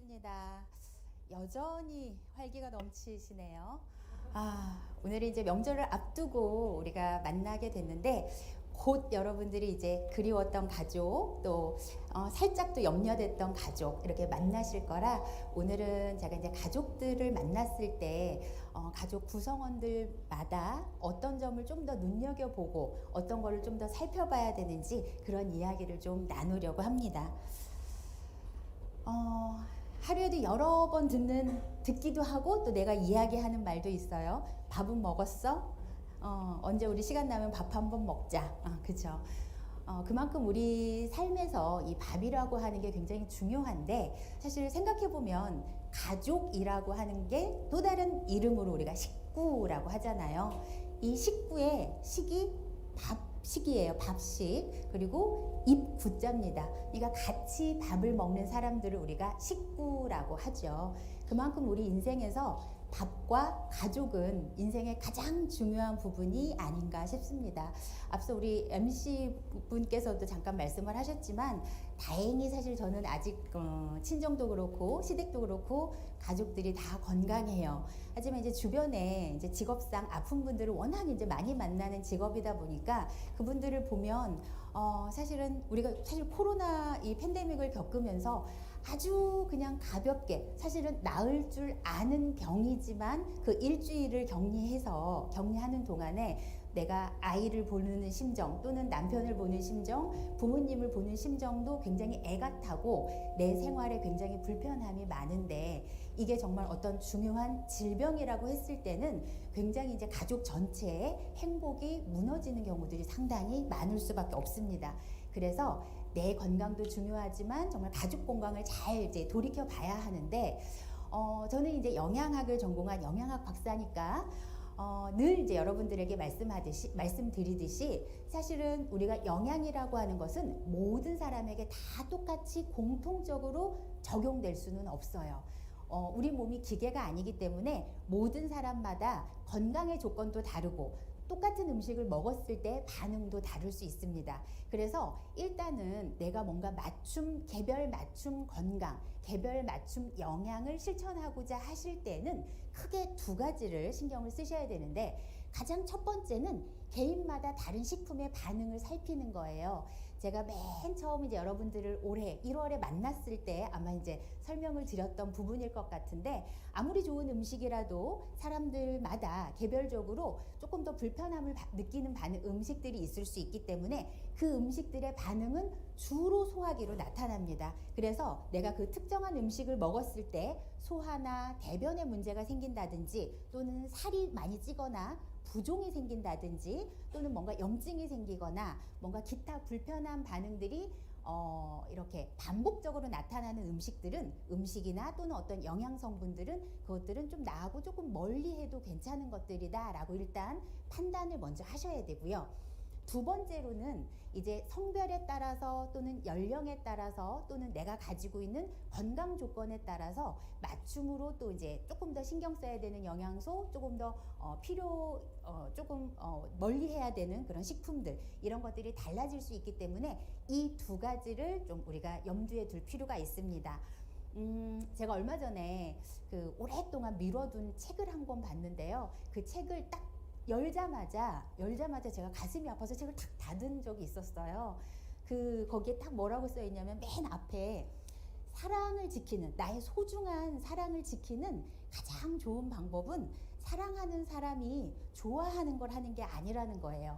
반갑습니다. 여전히 활기가 넘치시네요. 오늘은 이제 명절을 앞두고 우리가 만나게 됐는데 곧 여러분들이 이제 그리웠던 가족 또 살짝 또 염려됐던 가족 이렇게 만나실 거라 오늘은 제가 이제 가족들을 만났을 때 가족 구성원들마다 어떤 점을 좀 더 눈여겨보고 어떤 거를 좀 더 살펴봐야 되는지 그런 이야기를 좀 나누려고 합니다. 하루에도 여러 번 듣기도 하고 또 내가 이야기하는 말도 있어요. 밥은 먹었어? 언제 우리 시간 나면 밥 한번 먹자. 그죠? 그만큼 우리 삶에서 이 밥이라고 하는 게 굉장히 중요한데 사실 생각해보면 가족이라고 하는 게 또 다른 이름으로 우리가 식구라고 하잖아요. 이 식구의 식이 밥식이에요. 밥식. 그리고 입구자입니다. 그러니까 같이 밥을 먹는 사람들을 우리가 식구라고 하죠. 그만큼 우리 인생에서 밥과 가족은 인생의 가장 중요한 부분이 아닌가 싶습니다. 앞서 우리 MC 분께서도 잠깐 말씀을 하셨지만 다행히 사실 저는 아직 친정도 그렇고 시댁도 그렇고 가족들이 다 건강해요. 하지만 이제 주변에 이제 직업상 아픈 분들을 워낙 이제 많이 만나는 직업이다 보니까 그분들을 보면 사실은 우리가 사실 코로나 이 팬데믹을 겪으면서 아주 그냥 가볍게 사실은 나을 줄 아는 병이지만 그 일주일을 격리하는 동안에 내가 아이를 보는 심정 또는 남편을 보는 심정, 부모님을 보는 심정도 굉장히 애가 타고 내 생활에 굉장히 불편함이 많은데 이게 정말 어떤 중요한 질병이라고 했을 때는 굉장히 이제 가족 전체의 행복이 무너지는 경우들이 상당히 많을 수밖에 없습니다. 그래서 내 건강도 중요하지만 정말 가족 건강을 잘 이제 돌이켜 봐야 하는데 저는 이제 영양학을 전공한 영양학 박사니까 늘 이제 여러분들에게 말씀드리듯이 사실은 우리가 영양이라고 하는 것은 모든 사람에게 다 똑같이 공통적으로 적용될 수는 없어요. 우리 몸이 기계가 아니기 때문에 모든 사람마다 건강의 조건도 다르고 똑같은 음식을 먹었을 때 반응도 다를 수 있습니다. 그래서 일단은 내가 뭔가 개별 맞춤 건강, 개별 맞춤 영양을 실천하고자 하실 때는 크게 두 가지를 신경을 쓰셔야 되는데 가장 첫 번째는 개인마다 다른 식품의 반응을 살피는 거예요. 제가 맨 처음 이제 여러분들을 올해 1월에 만났을 때 아마 이제 설명을 드렸던 부분일 것 같은데 아무리 좋은 음식이라도 사람들마다 개별적으로 조금 더 불편함을 느끼는 음식들이 있을 수 있기 때문에 그 음식들의 반응은 주로 소화기로 나타납니다. 그래서 내가 그 특정한 음식을 먹었을 때 소화나 대변에 문제가 생긴다든지 또는 살이 많이 찌거나 부종이 생긴다든지 또는 뭔가 염증이 생기거나 뭔가 기타 불편한 반응들이 이렇게 반복적으로 나타나는 음식이나 또는 어떤 영양 성분들은 그것들은 좀 나하고 조금 멀리 해도 괜찮은 것들이다 라고 일단 판단을 먼저 하셔야 되고요. 두 번째로는 이제 성별에 따라서 또는 연령에 따라서 또는 내가 가지고 있는 건강 조건에 따라서 맞춤으로 또 이제 조금 더 신경 써야 되는 영양소, 조금 더 멀리 해야 되는 그런 식품들 이런 것들이 달라질 수 있기 때문에 이 두 가지를 좀 우리가 염두에 둘 필요가 있습니다. 제가 얼마 전에 그 오랫동안 미뤄둔 책을 한 권 봤는데요. 그 책을 딱 열자마자 제가 가슴이 아파서 책을 탁 닫은 적이 있었어요. 거기에 딱 뭐라고 써 있냐면 맨 앞에 나의 소중한 사랑을 지키는 가장 좋은 방법은 사랑하는 사람이 좋아하는 걸 하는 게 아니라는 거예요.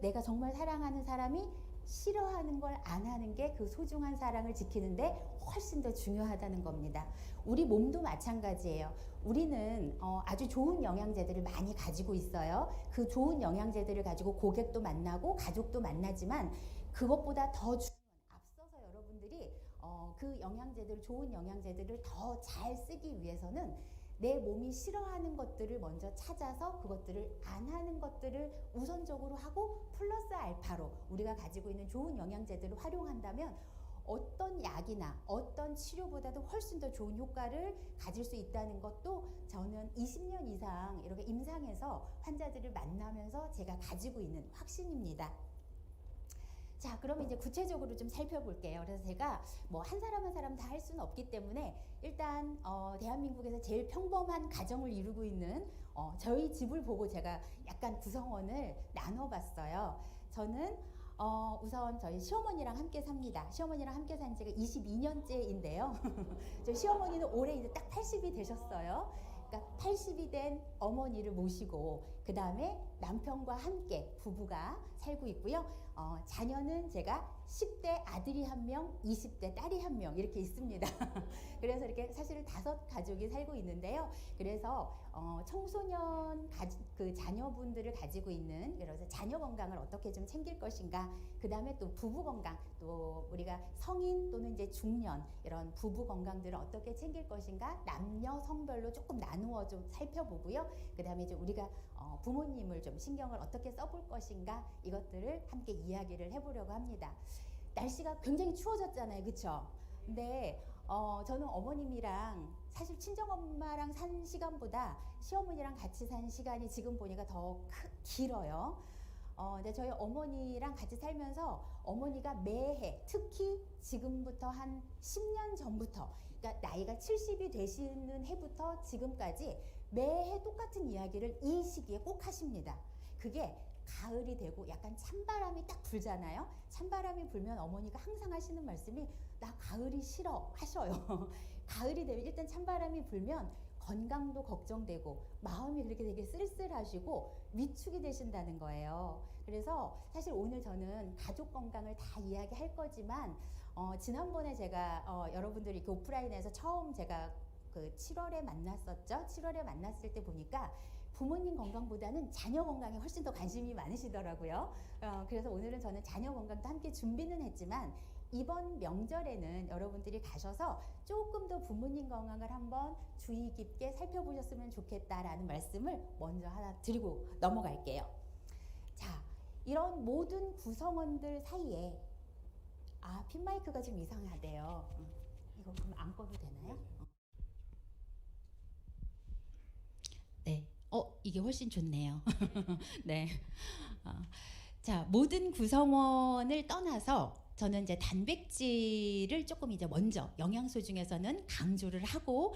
내가 정말 사랑하는 사람이 싫어하는 걸 안 하는 게 그 소중한 사랑을 지키는데 훨씬 더 중요하다는 겁니다. 우리 몸도 마찬가지예요. 우리는 아주 좋은 영양제들을 많이 가지고 있어요. 그 좋은 영양제들을 가지고 고객도 만나고 가족도 만나지만 그것보다 더 앞서서 여러분들이 좋은 영양제들을 더 잘 쓰기 위해서는 내 몸이 싫어하는 것들을 먼저 찾아서 그것들을 안 하는 것들을 우선적으로 하고 플러스 알파로 우리가 가지고 있는 좋은 영양제들을 활용한다면 어떤 약이나 어떤 치료보다도 훨씬 더 좋은 효과를 가질 수 있다는 것도 저는 20년 이상 이렇게 임상에서 환자들을 만나면서 제가 가지고 있는 확신입니다. 자, 그러면 이제 구체적으로 좀 살펴볼게요. 그래서 제가 뭐 한 사람 한 사람 다 할 수는 없기 때문에 일단 대한민국에서 제일 평범한 가정을 이루고 있는 저희 집을 보고 제가 약간 구성원을 나눠봤어요. 저는 우선 저희 시어머니랑 함께 삽니다. 시어머니랑 함께 산 지가 22년째인데요. 저희 시어머니는 올해 이제 딱 80이 되셨어요. 그러니까 80이 된 어머니를 모시고 그 다음에 남편과 함께 부부가 살고 있고요. 자녀는 제가 10대 아들이 1명, 20대 딸이 1명 이렇게 있습니다. 그래서 이렇게 사실 5가족이 살고 있는데요. 그래서 청소년 그 자녀분들을 가지고 있는, 그래서 자녀 건강을 어떻게 좀 챙길 것인가, 그 다음에 또 부부 건강, 또 우리가 성인 또는 이제 중년 이런 부부 건강들을 어떻게 챙길 것인가, 남녀 성별로 조금 나누어 좀 살펴보고요. 그 다음에 이제 우리가 부모님을 좀 신경을 어떻게 써볼 것인가, 이것들을 함께 이야기를 해보려고 합니다. 날씨가 굉장히 추워졌잖아요, 그쵸? 근데 저는 어머님이랑 사실 친정엄마랑 산 시간보다 시어머니랑 같이 산 시간이 지금 보니까 더 길어요. 근데 저희 어머니랑 같이 살면서 어머니가 매해, 특히 지금부터 한 10년 전부터, 그러니까 나이가 70이 되시는 해부터 지금까지 매해 똑같은 이야기를 이 시기에 꼭 하십니다. 그게 가을이 되고 약간 찬바람이 딱 불잖아요. 찬바람이 불면 어머니가 항상 하시는 말씀이 나 가을이 싫어 하셔요. 가을이 되면 일단 찬바람이 불면 건강도 걱정되고 마음이 그렇게 되게 쓸쓸하시고 위축이 되신다는 거예요. 그래서 사실 오늘 저는 가족 건강을 다 이야기할 거지만 지난번에 제가 여러분들이 이렇게 오프라인에서 처음 제가 그 7월에 만났었죠. 7월에 만났을 때 보니까 부모님 건강보다는 자녀 건강에 훨씬 더 관심이 많으시더라고요. 그래서 오늘은 저는 자녀 건강도 함께 준비는 했지만 이번 명절에는 여러분들이 가셔서 조금 더 부모님 건강을 한번 주의 깊게 살펴보셨으면 좋겠다라는 말씀을 먼저 하나 드리고 넘어갈게요. 자, 이런 모든 구성원들 사이에 핀 마이크가 좀 이상하대요. 이거 그럼 안 꺼도 되나요? 네. 이게 훨씬 좋네요. 네. 자, 모든 구성원을 떠나서 저는 이제 단백질을 조금 이제 먼저 영양소 중에서는 강조를 하고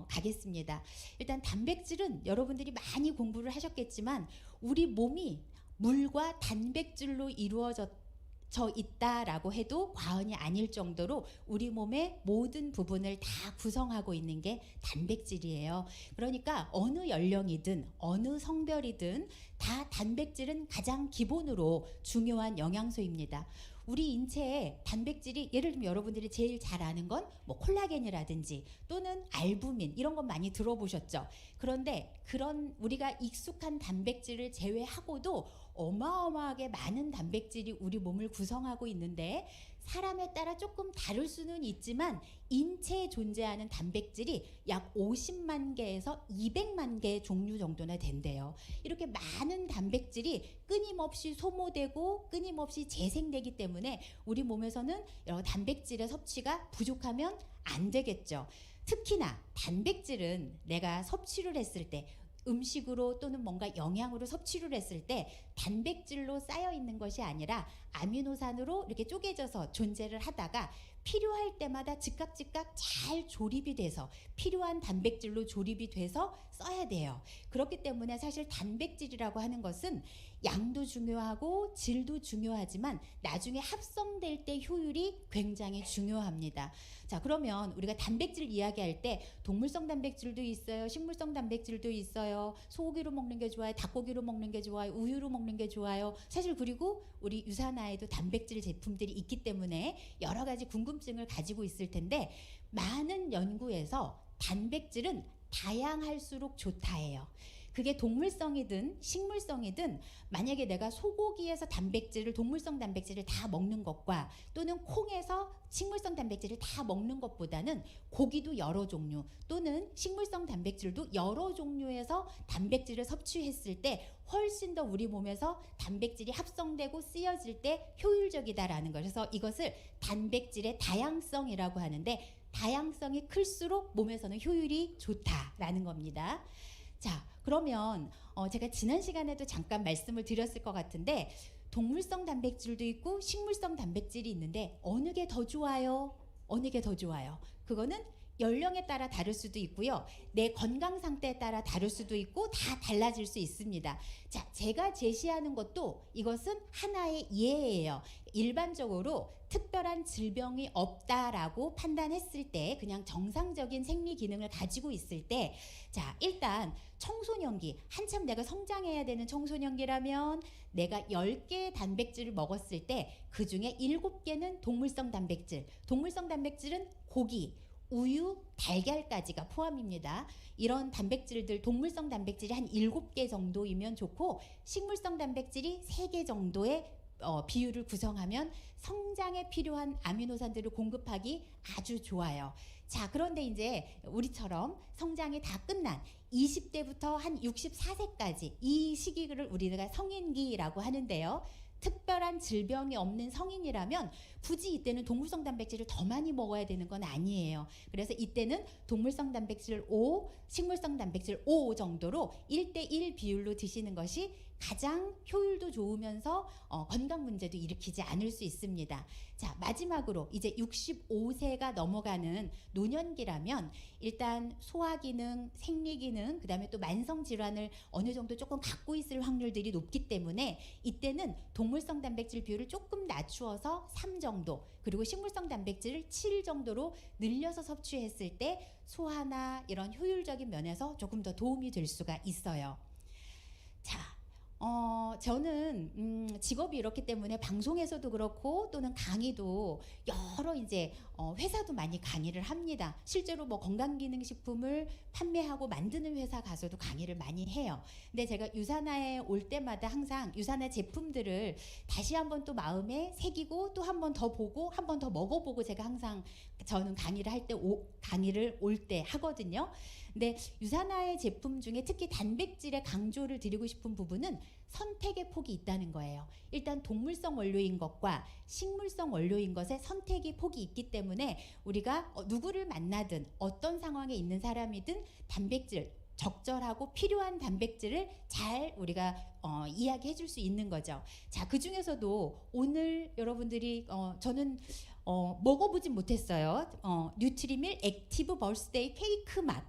가겠습니다. 일단 단백질은 여러분들이 많이 공부를 하셨겠지만 우리 몸이 물과 단백질로 이루어져 있다라고 해도 과언이 아닐 정도로 우리 몸의 모든 부분을 다 구성하고 있는 게 단백질이에요. 그러니까 어느 연령이든 어느 성별이든 다 단백질은 가장 기본으로 중요한 영양소입니다. 우리 인체에 단백질이, 예를 들면 여러분들이 제일 잘 아는 건 뭐 콜라겐이라든지 또는 알부민 이런 건 많이 들어보셨죠. 그런데 그런 우리가 익숙한 단백질을 제외하고도 어마어마하게 많은 단백질이 우리 몸을 구성하고 있는데 사람에 따라 조금 다를 수는 있지만 인체에 존재하는 단백질이 약 50만 개에서 200만 개 종류 정도나 된대요. 이렇게 많은 단백질이 끊임없이 소모되고 끊임없이 재생되기 때문에 우리 몸에서는 여러 단백질의 섭취가 부족하면 안 되겠죠. 특히나 단백질은 내가 섭취를 했을 때 음식으로 또는 뭔가 영양으로 섭취를 했을 때 단백질로 쌓여 있는 것이 아니라 아미노산으로 이렇게 쪼개져서 존재를 하다가 필요할 때마다 즉각 잘 조립이 돼서 필요한 단백질로 조립이 돼서 써야 돼요. 그렇기 때문에 사실 단백질이라고 하는 것은 양도 중요하고 질도 중요하지만 나중에 합성될 때 효율이 굉장히 중요합니다. 자, 그러면 우리가 단백질 이야기할 때 동물성 단백질도 있어요. 식물성 단백질도 있어요. 소고기로 먹는 게 좋아요. 닭고기로 먹는 게 좋아요. 우유로 먹는 게 좋아요. 사실 그리고 우리 유산화에도 단백질 제품들이 있기 때문에 여러 가지 궁금증을 가지고 있을 텐데 많은 연구에서 단백질은 다양할수록 좋다예요. 그게 동물성이든 식물성이든 만약에 내가 소고기에서 단백질을, 동물성 단백질을 다 먹는 것과 또는 콩에서 식물성 단백질을 다 먹는 것보다는 고기도 여러 종류 또는 식물성 단백질도 여러 종류에서 단백질을 섭취했을 때 훨씬 더 우리 몸에서 단백질이 합성되고 쓰여질 때 효율적이다라는 거. 그래서 이것을 단백질의 다양성이라고 하는데 다양성이 클수록 몸에서는 효율이 좋다라는 겁니다. 자, 그러면 제가 지난 시간에도 잠깐 말씀을 드렸을 것 같은데 동물성 단백질도 있고 식물성 단백질이 있는데 어느 게 더 좋아요? 어느 게 더 좋아요? 그거는 연령에 따라 다를 수도 있고요. 내 건강 상태에 따라 다를 수도 있고 다 달라질 수 있습니다. 자, 제가 제시하는 것도 이것은 하나의 예예요. 일반적으로 특별한 질병이 없다라고 판단했을 때 그냥 정상적인 생리 기능을 가지고 있을 때 자, 일단 청소년기, 한참 내가 성장해야 되는 청소년기라면 내가 10개의 단백질을 먹었을 때 그중에 7개는 동물성 단백질. 동물성 단백질은 고기, 우유, 달걀까지가 포함입니다. 이런 단백질들, 동물성 단백질이 한 7개 정도이면 좋고 식물성 단백질이 3개 정도의 비율을 구성하면 성장에 필요한 아미노산들을 공급하기 아주 좋아요. 자, 그런데 이제 우리처럼 성장이 다 끝난 20대부터 한 64세까지 이 시기를 우리가 성인기라고 하는데요. 특별한 질병이 없는 성인이라면 굳이 이때는 동물성 단백질을 더 많이 먹어야 되는 건 아니에요. 그래서 이때는 동물성 단백질 5, 식물성 단백질 5 정도로 1대1 비율로 드시는 것이 가장 효율도 좋으면서 건강 문제도 일으키지 않을 수 있습니다. 자, 마지막으로 이제 65세가 넘어가는 노년기라면 일단 소화기능, 생리기능, 그 다음에 또 만성질환을 어느 정도 조금 갖고 있을 확률들이 높기 때문에 이때는 동물성 단백질 비율을 조금 낮추어서 3 정도, 그리고 식물성 단백질을 7 정도로 늘려서 섭취했을 때 소화나 이런 효율적인 면에서 조금 더 도움이 될 수가 있어요. 자, 저는 직업이 이렇기 때문에 방송에서도 그렇고 또는 강의도 여러 이제 회사도 많이 강의를 합니다. 실제로 뭐 건강기능식품을 판매하고 만드는 회사 가서도 강의를 많이 해요. 근데 제가 유산화에 올 때마다 항상 유산화 제품들을 다시 한번 또 마음에 새기고 또 한 번 더 보고 한 번 더 먹어보고 제가 항상 저는 강의를 할 때 강의를 올 때 하거든요. 근데 유산화의 제품 중에 특히 단백질에 강조를 드리고 싶은 부분은 선택의 폭이 있다는 거예요. 일단 동물성 원료인 것과 식물성 원료인 것에 선택의 폭이 있기 때문에 우리가 누구를 만나든 어떤 상황에 있는 사람이든 단백질 적절하고 필요한 단백질을 잘 우리가 이야기해 줄 수 있는 거죠. 자, 그 중에서도 오늘 여러분들이 저는 먹어보진 못했어요. 뉴트리밀 액티브 버스데이 케이크 맛.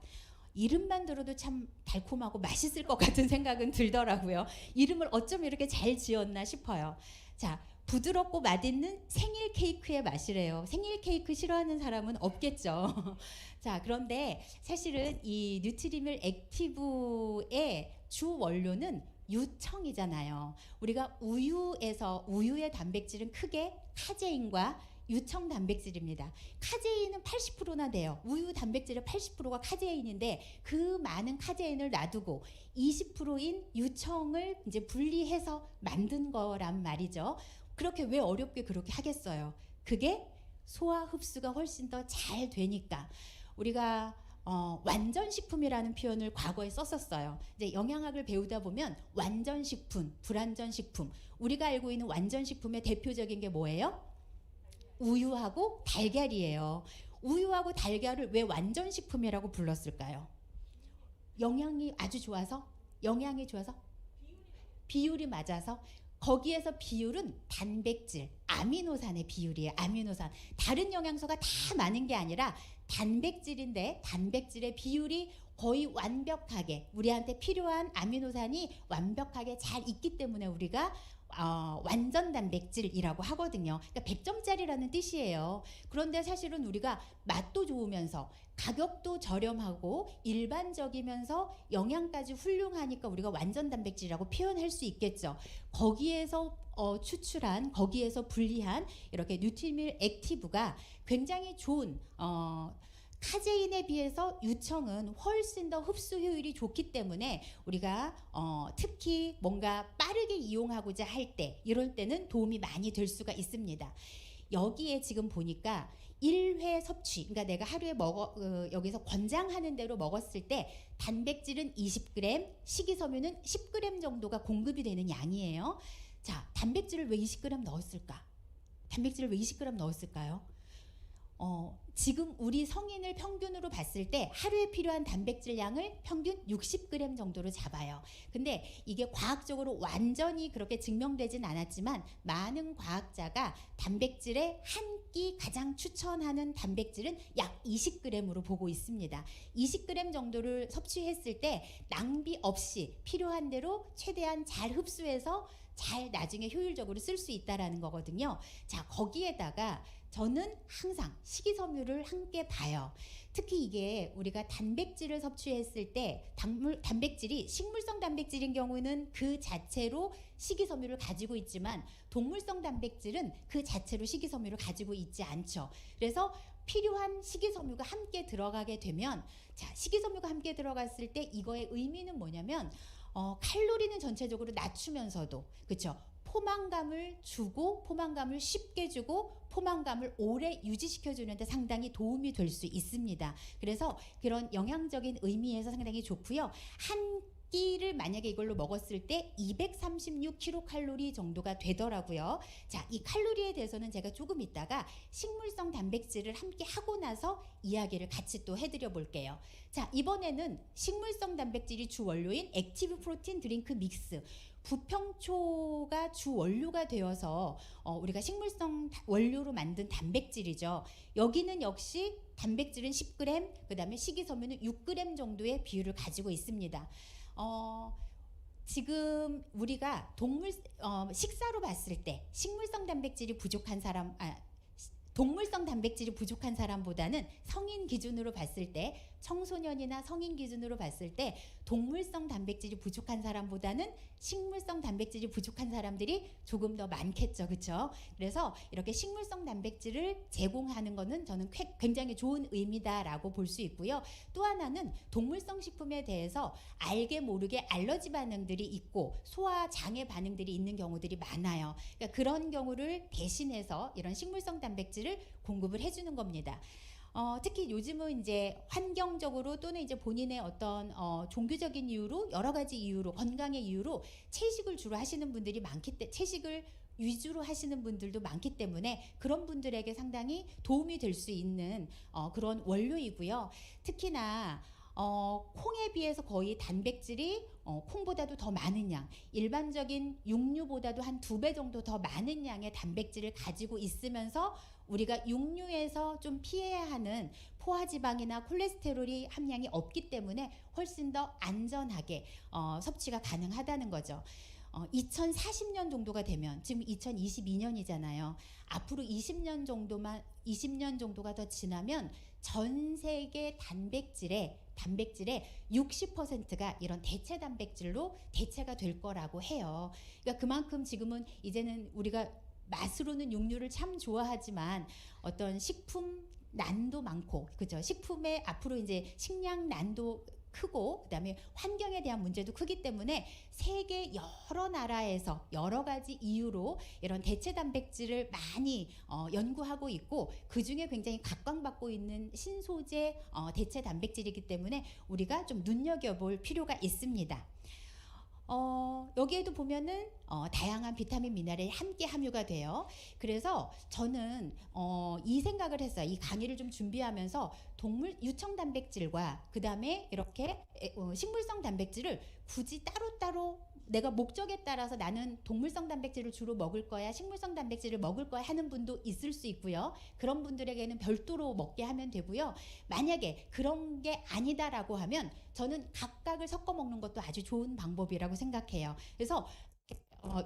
이름만 들어도 참 달콤하고 맛있을 것 같은 생각은 들더라고요. 이름을 어쩜 이렇게 잘 지었나 싶어요. 자, 부드럽고 맛있는 생일 케이크의 맛이래요. 생일 케이크 싫어하는 사람은 없겠죠. 자, 그런데 사실은 이 뉴트리밀 액티브의 주 원료는 유청이잖아요. 우리가 우유의 단백질은 크게 카제인과 유청 단백질입니다. 카제인은 80%나 돼요. 우유 단백질의 80%가 카제인인데 그 많은 카제인을 놔두고 20%인 유청을 이제 분리해서 만든 거란 말이죠. 그렇게 왜 어렵게 그렇게 하겠어요? 그게 소화 흡수가 훨씬 더 잘 되니까. 우리가 완전식품이라는 표현을 과거에 썼었어요. 이제 영양학을 배우다 보면 완전식품, 불완전식품. 우리가 알고 있는 완전식품의 대표적인 게 뭐예요? 우유하고 달걀이에요. 우유하고 달걀을 왜 완전식품이라고 불렀을까요? 영양이 아주 좋아서? 영양이 좋아서? 비율이 맞아서? 거기에서 비율은 단백질, 아미노산의 비율이에요. 아미노산. 다른 영양소가 다 많은 게 아니라 단백질인데 단백질의 비율이 거의 완벽하게 우리한테 필요한 아미노산이 완벽하게 잘 있기 때문에 우리가 완전 단백질이라고 하거든요. 그러니까 100점짜리라는 뜻이에요. 그런데 사실은 우리가 맛도 좋으면서 가격도 저렴하고 일반적이면서 영양까지 훌륭하니까 우리가 완전 단백질이라고 표현할 수 있겠죠. 거기에서 추출한, 거기에서 분리한 이렇게 뉴트리밀 액티브가 굉장히 좋은 카제인에 비해서 유청은 훨씬 더 흡수 효율이 좋기 때문에 우리가 특히 뭔가 빠르게 이용하고자 할 때 이럴 때는 도움이 많이 될 수가 있습니다. 여기에 지금 보니까 1회 섭취, 그러니까 내가 하루에 여기서 권장하는 대로 먹었을 때 단백질은 20g, 식이섬유는 10g 정도가 공급이 되는 양이에요. 자, 단백질을 왜 20g 넣었을까? 단백질을 왜 20g 넣었을까요? 지금 우리 성인을 평균으로 봤을 때 하루에 필요한 단백질 양을 평균 60g 정도로 잡아요. 근데 이게 과학적으로 완전히 그렇게 증명되진 않았지만 많은 과학자가 단백질의 한 끼 가장 추천하는 단백질은 약 20g으로 보고 있습니다. 20g 정도를 섭취했을 때 낭비 없이 필요한 대로 최대한 잘 흡수해서 잘 나중에 효율적으로 쓸 수 있다라는 거거든요. 자, 거기에다가 저는 항상 식이섬유를 함께 봐요. 특히 이게 우리가 단백질을 섭취했을 때 단백질이 식물성 단백질인 경우는 그 자체로 식이섬유를 가지고 있지만 동물성 단백질은 그 자체로 식이섬유를 가지고 있지 않죠. 그래서 필요한 식이섬유가 함께 들어가게 되면, 자, 식이섬유가 함께 들어갔을 때 이거의 의미는 뭐냐면 칼로리는 전체적으로 낮추면서도, 그렇죠? 포만감을 주고, 포만감을 쉽게 주고, 포만감을 오래 유지시켜 주는데 상당히 도움이 될 수 있습니다. 그래서 그런 영양적인 의미에서 상당히 좋고요. 한 끼를 만약에 이걸로 먹었을 때 236kcal 정도가 되더라고요. 자, 이 칼로리에 대해서는 제가 조금 있다가 식물성 단백질을 함께 하고 나서 이야기를 같이 또 해드려 볼게요. 자, 이번에는 식물성 단백질이 주 원료인 액티브 프로틴 드링크 믹스, 부평초가 주 원료가 되어서 우리가 식물성 원료로 만든 단백질이죠. 여기는 역시 단백질은 10g, 그 다음에 식이섬유는 6g 정도의 비율을 가지고 있습니다. 지금 우리가 식사로 봤을 때 식물성 단백질이 부족한 사람, 동물성 단백질이 부족한 사람보다는 성인 기준으로 봤을 때, 청소년이나 성인 기준으로 봤을 때 동물성 단백질이 부족한 사람보다는 식물성 단백질이 부족한 사람들이 조금 더 많겠죠. 그렇죠? 그래서 이렇게 식물성 단백질을 제공하는 것은 저는 굉장히 좋은 의미다라고 볼 수 있고요. 또 하나는 동물성 식품에 대해서 알게 모르게 알러지 반응들이 있고 소화 장애 반응들이 있는 경우들이 많아요. 그러니까 그런 경우를 대신해서 이런 식물성 단백질을 공급을 해주는 겁니다. 특히 요즘은 이제 환경적으로 또는 이제 본인의 어떤 종교적인 이유로, 여러 가지 이유로, 건강의 이유로 채식을 주로 하시는 분들이 채식을 위주로 하시는 분들도 많기 때문에 그런 분들에게 상당히 도움이 될 수 있는 그런 원료이고요. 특히나 콩에 비해서 거의 단백질이 콩보다도 더 많은 양, 일반적인 육류보다도 한 2배 정도 더 많은 양의 단백질을 가지고 있으면서 우리가 육류에서 좀 피해야 하는 포화지방이나 콜레스테롤이 함량이 없기 때문에 훨씬 더 안전하게 섭취가 가능하다는 거죠. 2040년 정도가 되면, 지금 2022년이잖아요. 앞으로 20년 정도가 더 지나면 전 세계 단백질의 60%가 이런 대체 단백질로 대체가 될 거라고 해요. 그러니까 그만큼 지금은 이제는 우리가 맛으로는 육류를 참 좋아하지만 어떤 식품 난도 많고, 그죠? 식품의 앞으로 이제 식량 난도 크고, 그다음에 환경에 대한 문제도 크기 때문에 세계 여러 나라에서 여러 가지 이유로 이런 대체 단백질을 많이 연구하고 있고, 그 중에 굉장히 각광받고 있는 신소재 대체 단백질이기 때문에 우리가 좀 눈여겨볼 필요가 있습니다. 여기에도 보면은 다양한 비타민 미네랄이 함께 함유가 돼요. 그래서 저는 이 생각을 했어요. 이 강의를 좀 준비하면서 유청 단백질과 그 다음에 이렇게 식물성 단백질을 굳이 따로따로 내가 목적에 따라서 나는 동물성 단백질을 주로 먹을 거야, 식물성 단백질을 먹을 거야 하는 분도 있을 수 있고요. 그런 분들에게는 별도로 먹게 하면 되고요. 만약에 그런 게 아니다라고 하면 저는 각각을 섞어 먹는 것도 아주 좋은 방법이라고 생각해요. 그래서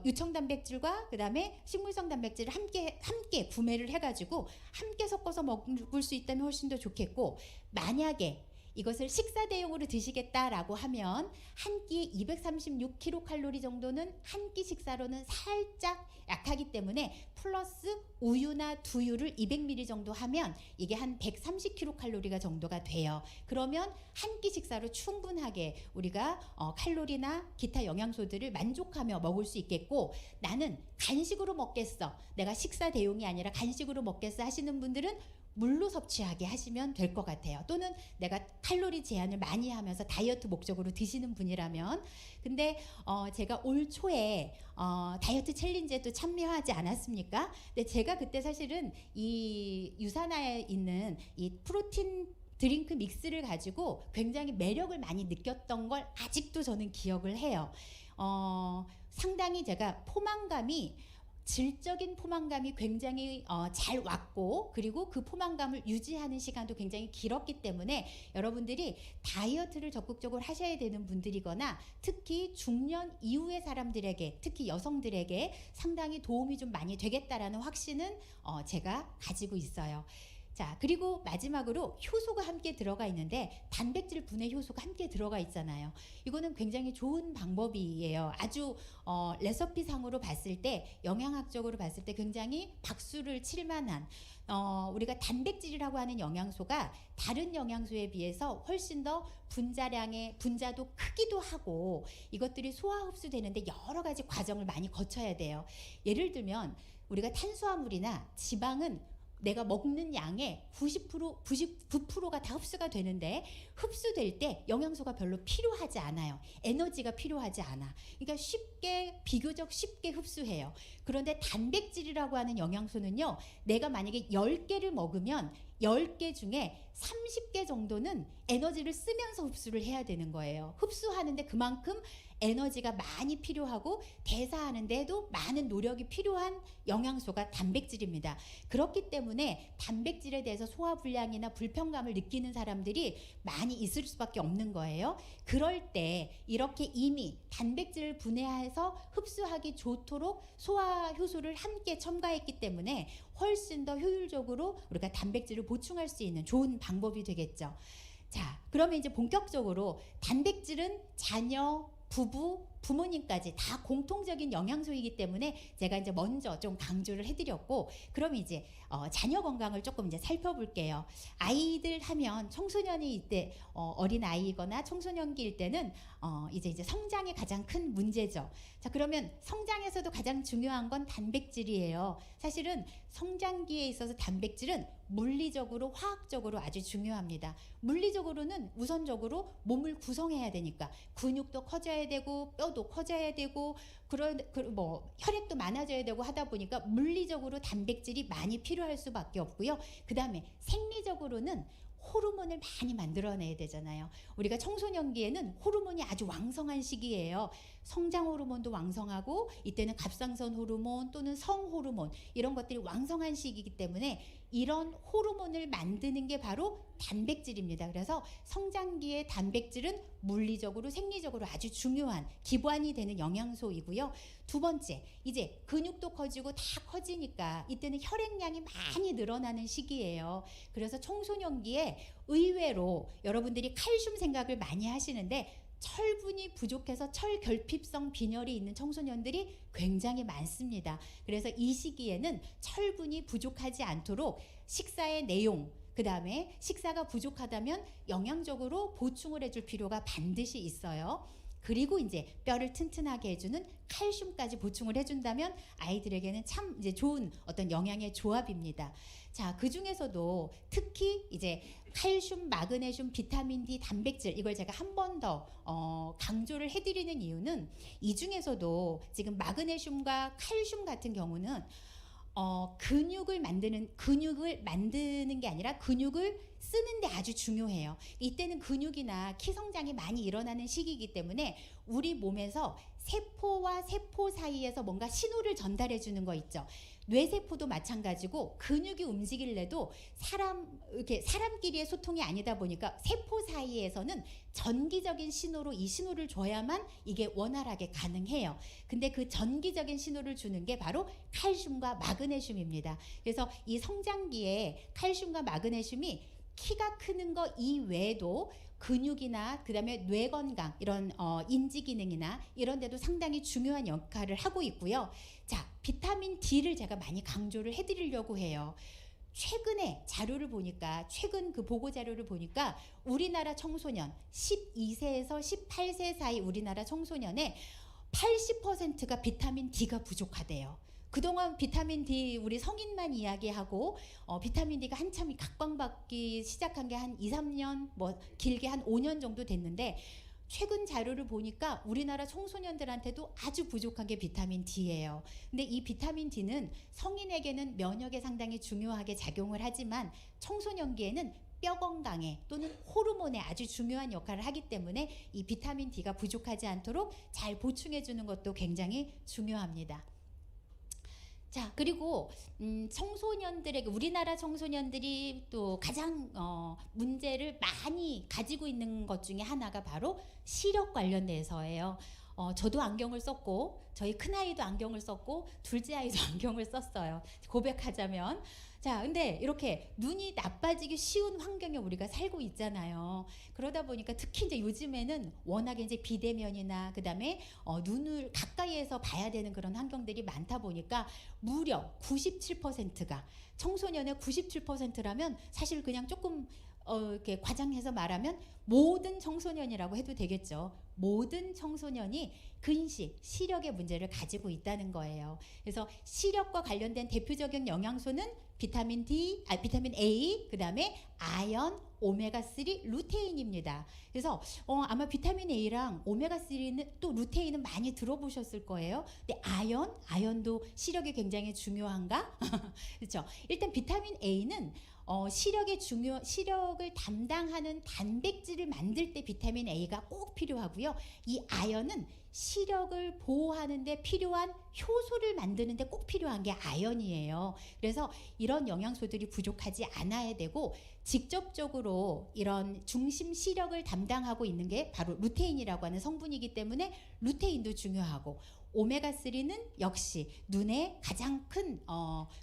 유청 단백질과 그 다음에 식물성 단백질을 함께 구매를 해가지고 함께 섞어서 먹을 수 있다면 훨씬 더 좋겠고, 만약에 이것을 식사 대용으로 드시겠다라고 하면 한 끼에 236kcal 정도는 한 끼 식사로는 살짝 약하기 때문에 플러스 우유나 두유를 200ml 정도 하면 이게 한 130kcal 정도가 돼요. 그러면 한 끼 식사로 충분하게 우리가 칼로리나 기타 영양소들을 만족하며 먹을 수 있겠고, 나는 간식으로 먹겠어, 내가 식사 대용이 아니라 간식으로 먹겠어 하시는 분들은 물로 섭취하게 하시면 될 것 같아요. 또는 내가 칼로리 제한을 많이 하면서 다이어트 목적으로 드시는 분이라면. 근데 제가 올 초에 다이어트 챌린지에 또 참여하지 않았습니까? 근데 제가 그때 사실은 이 유산화에 있는 이 프로틴 드링크 믹스를 가지고 굉장히 매력을 많이 느꼈던 걸 아직도 저는 기억을 해요. 상당히 제가 질적인 포만감이 굉장히 잘 왔고, 그리고 그 포만감을 유지하는 시간도 굉장히 길었기 때문에 여러분들이 다이어트를 적극적으로 하셔야 되는 분들이거나 특히 중년 이후의 사람들에게, 특히 여성들에게 상당히 도움이 좀 많이 되겠다라는 확신은 제가 가지고 있어요. 자, 그리고 마지막으로 효소가 함께 들어가 있는데 단백질 분해 효소가 함께 들어가 있잖아요. 이거는 굉장히 좋은 방법이에요. 아주 레시피 상으로 봤을 때, 영양학적으로 봤을 때 굉장히 박수를 칠 만한, 우리가 단백질이라고 하는 영양소가 다른 영양소에 비해서 훨씬 더 분자도 크기도 하고 이것들이 소화 흡수되는데 여러 가지 과정을 많이 거쳐야 돼요. 예를 들면 우리가 탄수화물이나 지방은 내가 먹는 양의 90%, 99%가 다 흡수가 되는데 흡수될 때 영양소가 별로 필요하지 않아요. 에너지가 필요하지 않아. 그러니까 비교적 쉽게 흡수해요. 그런데 단백질이라고 하는 영양소는요, 내가 만약에 10개를 먹으면 10개 중에 30개 정도는 에너지를 쓰면서 흡수를 해야 되는 거예요. 흡수하는데 그만큼 에너지가 많이 필요하고 대사하는데도 많은 노력이 필요한 영양소가 단백질입니다. 그렇기 때문에 단백질에 대해서 소화불량이나 불편감을 느끼는 사람들이 많이 있을 수밖에 없는 거예요. 그럴 때 이렇게 이미 단백질을 분해해서 흡수하기 좋도록 소화 효소를 함께 첨가했기 때문에 훨씬 더 효율적으로 우리가 단백질을 보충할 수 있는 좋은 방법이 되겠죠. 자, 그러면 이제 본격적으로 단백질은 자녀, 부부, 부모님까지 다 공통적인 영양소이기 때문에 제가 이제 먼저 좀 강조를 해드렸고, 그럼 이제 자녀 건강을 조금 이제 살펴볼게요. 아이들 하면 청소년이 이때 어린 아이거나 청소년기일 때는 이제 성장이 가장 큰 문제죠. 자, 그러면 성장에서도 가장 중요한 건 단백질이에요. 사실은 성장기에 있어서 단백질은 물리적으로, 화학적으로 아주 중요합니다. 물리적으로는 우선적으로 몸을 구성해야 되니까 근육도 커져야 되고 뼈도 커져야 되고 혈액도 많아져야 되고 하다 보니까 물리적으로 단백질이 많이 필요할 수밖에 없고요. 그 다음에 생리적으로는 호르몬을 많이 만들어내야 되잖아요. 우리가 청소년기에는 호르몬이 아주 왕성한 시기예요. 성장 호르몬도 왕성하고 이때는 갑상선 호르몬 또는 성호르몬 이런 것들이 왕성한 시기이기 때문에 이런 호르몬을 만드는 게 바로 단백질입니다. 그래서 성장기의 단백질은 물리적으로 생리적으로 아주 중요한 기반이 되는 영양소이고요. 두 번째, 이제 근육도 커지고 다 커지니까 이때는 혈액량이 많이 늘어나는 시기예요. 그래서 청소년기에 의외로 여러분들이 칼슘 생각을 많이 하시는데 철분이 부족해서 철결핍성 빈혈이 있는 청소년들이 굉장히 많습니다. 그래서 이 시기에는 철분이 부족하지 않도록 식사의 내용, 그 다음에 식사가 부족하다면 영양적으로 보충을 해줄 필요가 반드시 있어요. 그리고 이제 뼈를 튼튼하게 해주는 칼슘까지 보충을 해준다면 아이들에게는 참 이제 좋은 어떤 영양의 조합입니다. 자, 그 중에서도 특히 이제 칼슘, 마그네슘, 비타민 D, 단백질 이걸 제가 한 번 더 강조를 해드리는 이유는 이 중에서도 지금 마그네슘과 칼슘 같은 경우는 근육을 만드는 게 아니라 근육을 쓰는데 아주 중요해요. 이때는 근육이나 키 성장이 많이 일어나는 시기이기 때문에 우리 몸에서 세포와 세포 사이에서 뭔가 신호를 전달해 주는 거 있죠. 뇌세포도 마찬가지고 근육이 움직일래도 사람끼리의 소통이 아니다 보니까 세포 사이에서는 전기적인 신호로 이 신호를 줘야만 이게 원활하게 가능해요. 근데 그 전기적인 신호를 주는 게 바로 칼슘과 마그네슘입니다. 그래서 이 성장기에 칼슘과 마그네슘이 키가 크는 거 이외에도 근육이나 그 다음에 뇌 건강 이런 인지 기능이나 이런 데도 상당히 중요한 역할을 하고 있고요. 자, 비타민 D를 제가 많이 강조를 해드리려고 해요. 최근에 자료를 보니까 최근 그 보고 자료를 보니까 우리나라 청소년 12세에서 18세 사이 우리나라 청소년의 80%가 비타민 D가 부족하대요. 그동안 비타민 D 우리 성인만 이야기하고 비타민 D가 한참 각광받기 시작한 게 한 2, 3년 뭐 길게 한 5년 정도 됐는데 최근 자료를 보니까 우리나라 청소년들한테도 아주 부족한 게 비타민 D예요. 근데 이 비타민 D는 성인에게는 면역에 상당히 중요하게 작용을 하지만 청소년기에는 뼈 건강에 또는 호르몬에 아주 중요한 역할을 하기 때문에 이 비타민 D가 부족하지 않도록 잘 보충해 주는 것도 굉장히 중요합니다. 자, 그리고 청소년들에게, 우리나라 청소년들이 또 가장 문제를 많이 가지고 있는 것 중에 하나가 바로 시력 관련돼서예요. 저도 안경을 썼고 저희 큰아이도 안경을 썼고 둘째 아이도 안경을 썼어요. 고백하자면. 자, 근데 이렇게 눈이 나빠지기 쉬운 환경에 우리가 살고 있잖아요. 그러다 보니까 특히 이제 요즘에는 워낙에 이제 비대면이나 그다음에 눈을 가까이에서 봐야 되는 그런 환경들이 많다 보니까 무려 97%가, 청소년의 97%라면 사실 그냥 조금 이렇게 과장해서 말하면 모든 청소년이라고 해도 되겠죠. 모든 청소년이 근시, 시력의 문제를 가지고 있다는 거예요. 그래서 시력과 관련된 대표적인 영양소는 비타민 D, 비타민 A, 그 다음에 아연, 오메가3, 루테인입니다. 그래서 아마 비타민 A랑 오메가3는 또 루테인은 많이 들어보셨을 거예요. 근데 아연도 시력에 굉장히 중요한가? 그렇죠. 일단 비타민 A는 시력을 담당하는 단백질을 만들 때 비타민 A가 꼭 필요하고요. 이 아연은 시력을 보호하는 데 필요한 효소를 만드는 데 꼭 필요한 게 아연이에요. 그래서 이런 영양소들이 부족하지 않아야 되고 직접적으로 이런 중심 시력을 담당하고 있는 게 바로 루테인이라고 하는 성분이기 때문에 루테인도 중요하고, 오메가3는 역시 눈의 가장 큰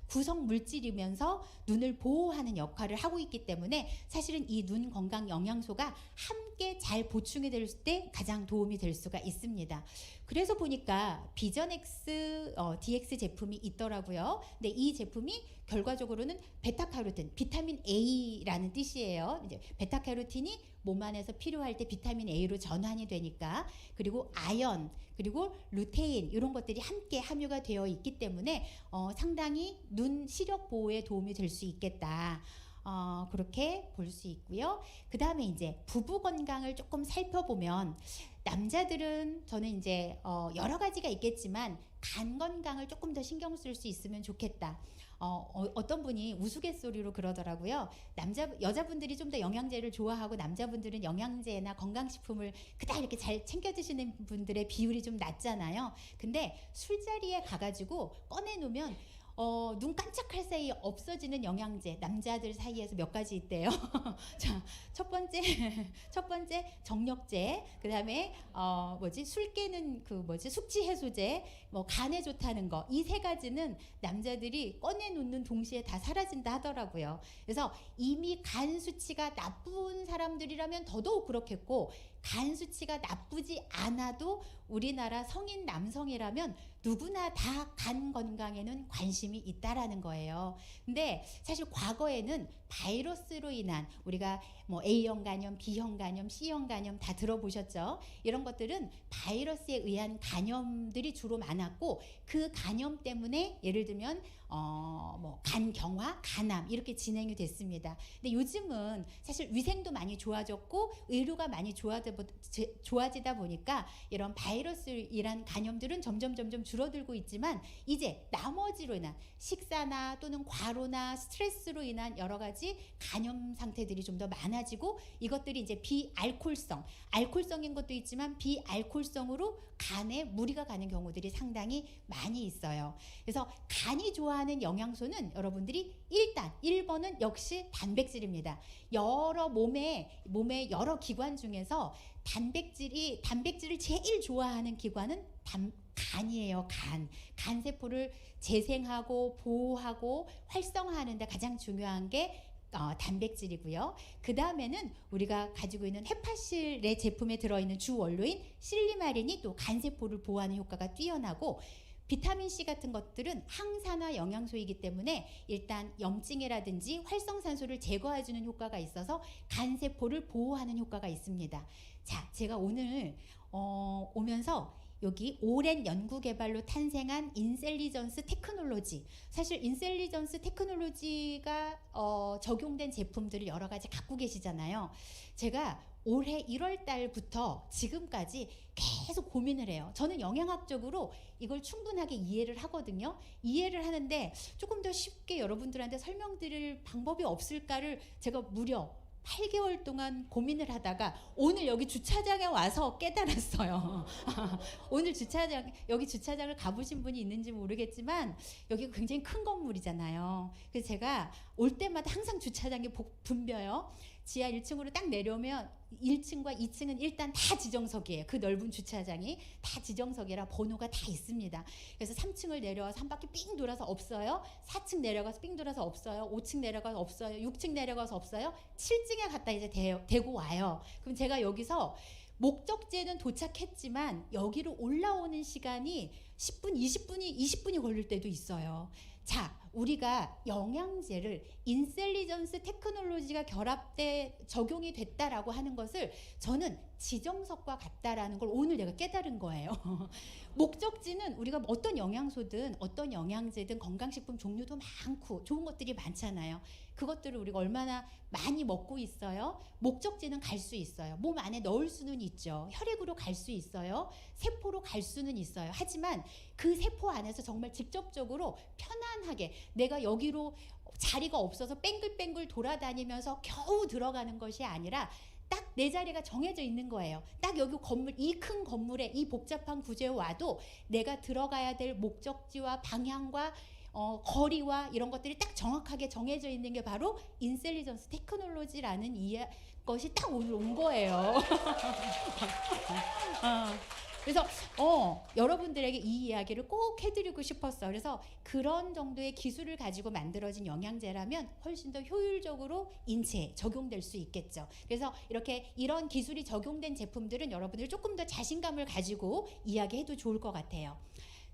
구성 물질이면서 눈을 보호하는 역할을 하고 있기 때문에 사실은 이 눈 건강 영양소가 함께 잘 보충이 될 때 가장 도움이 될 수가 있습니다. 그래서 보니까 비전X DX 제품이 있더라고요. 근데 이 제품이 결과적으로는 베타카로틴, 비타민 A라는 뜻이에요. 이제 베타카로틴이 몸 안에서 필요할 때 비타민 A로 전환이 되니까, 그리고 아연, 그리고 루테인 이런 것들이 함께 함유가 되어 있기 때문에 상당히 눈 시력 보호에 도움이 될 수 있겠다. 그렇게 볼 수 있고요. 그 다음에 이제 부부 건강을 조금 살펴보면, 남자들은 저는 이제 여러 가지가 있겠지만 간 건강을 조금 더 신경 쓸 수 있으면 좋겠다. 어떤 분이 우스갯소리로 그러더라고요. 여자분들이 좀 더 영양제를 좋아하고 남자분들은 영양제나 건강식품을 그닥 이렇게 잘 챙겨 드시는 분들의 비율이 좀 낮잖아요. 근데 술자리에 가가지고 꺼내놓으면 눈 깜짝할 사이에 없어지는 영양제, 남자들 사이에서 몇 가지 있대요. 자, 첫 번째 정력제, 그 다음에 술 깨는 숙취 해소제, 간에 좋다는 거, 이 세 가지는 남자들이 꺼내놓는 동시에 다 사라진다 하더라고요. 그래서 이미 간 수치가 나쁜 사람들이라면 더더욱 그렇겠고, 간 수치가 나쁘지 않아도 우리나라 성인 남성이라면 누구나 다 간 건강에는 관심이 있다라는 거예요. 근데 사실 과거에는 바이러스로 인한, 우리가 A형 간염, B형 간염, C형 간염 다 들어보셨죠? 이런 것들은 바이러스에 의한 간염들이 주로 많았고, 그 간염 때문에 예를 들면 간경화, 간암 이렇게 진행이 됐습니다. 근데 요즘은 사실 위생도 많이 좋아졌고 의료가 많이 좋아지다 보니까 이런 바이러스이란 간염들은 점점 줄어들고 있지만, 이제 나머지로 인한 식사나 또는 과로나 스트레스로 인한 여러 가지 간염 상태들이 좀 더 많아지고, 이것들이 이제 알코올성인 것도 있지만 비알코올성으로 간에 무리가 가는 경우들이 상당히 많이 있어요. 그래서 간이 좋아하는 영양소는 여러분들이 일단 1번은 역시 단백질입니다. 몸의 여러 기관 중에서 단백질을 제일 좋아하는 기관은 간이에요. 간 세포를 재생하고 보호하고 활성화하는 데 가장 중요한 게 단백질이고요. 그 다음에는 우리가 가지고 있는 헤파실의 제품에 들어있는 주 원료인 실리마린이 또 간세포를 보호하는 효과가 뛰어나고, 비타민C 같은 것들은 항산화 영양소이기 때문에 일단 염증이라든지 활성산소를 제거해주는 효과가 있어서 간세포를 보호하는 효과가 있습니다. 자, 제가 오늘 오면서 여기 오랜 연구 개발로 탄생한 인셀리전스 테크놀로지. 사실 인셀리전스 테크놀로지가 적용된 제품들을 여러 가지 갖고 계시잖아요. 제가 올해 1월 달부터 지금까지 계속 고민을 해요. 저는 영양학적으로 이걸 충분하게 이해를 하거든요. 이해를 하는데 조금 더 쉽게 여러분들한테 설명드릴 방법이 없을까를 제가 무려 8개월 동안 고민을 하다가 오늘 여기 주차장에 와서 깨달았어요. 오늘 여기 주차장을 가보신 분이 있는지 모르겠지만 여기가 굉장히 큰 건물이잖아요. 그래서 제가 올 때마다 항상 주차장에 붐벼요. 지하 1층으로 딱 내려오면 1층과 2층은 일단 다 지정석이에요. 그 넓은 주차장이 다 지정석이라 번호가 다 있습니다. 그래서 3층을 내려와서 한 바퀴 삥 돌아서 없어요. 4층 내려가서 삥 돌아서 없어요. 5층 내려가서 없어요. 6층 내려가서 없어요. 7층에 갔다 이제 대고 와요. 그럼 제가 여기서 목적지에는 도착했지만 여기로 올라오는 시간이 10분, 20분이 걸릴 때도 있어요. 자, 우리가 영양제를 인셀리전스 테크놀로지가 결합돼 적용이 됐다라고 하는 것을 저는 지정석과 같다라는 걸 오늘 내가 깨달은 거예요. 목적지는 우리가 어떤 영양소든 어떤 영양제든 건강식품 종류도 많고 좋은 것들이 많잖아요. 그것들을 우리가 얼마나 많이 먹고 있어요. 목적지는 갈 수 있어요. 몸 안에 넣을 수는 있죠. 혈액으로 갈 수 있어요. 세포로 갈 수는 있어요. 하지만 그 세포 안에서 정말 직접적으로 편안하게 내가 여기로 자리가 없어서 뺑글뺑글 돌아다니면서 겨우 들어가는 것이 아니라 딱 내 자리가 정해져 있는 거예요. 딱 여기 건물, 이 큰 건물에 이 복잡한 구조에 와도 내가 들어가야 될 목적지와 방향과 거리와 이런 것들이 딱 정확하게 정해져 있는 게 바로 인셀리전스 테크놀로지라는 것이 딱 오늘 온 거예요. 그래서 여러분들에게 이 이야기를 꼭 해드리고 싶었어요. 그래서 그런 정도의 기술을 가지고 만들어진 영양제라면 훨씬 더 효율적으로 인체에 적용될 수 있겠죠. 그래서 이런 기술이 적용된 제품들은 여러분들이 조금 더 자신감을 가지고 이야기해도 좋을 것 같아요.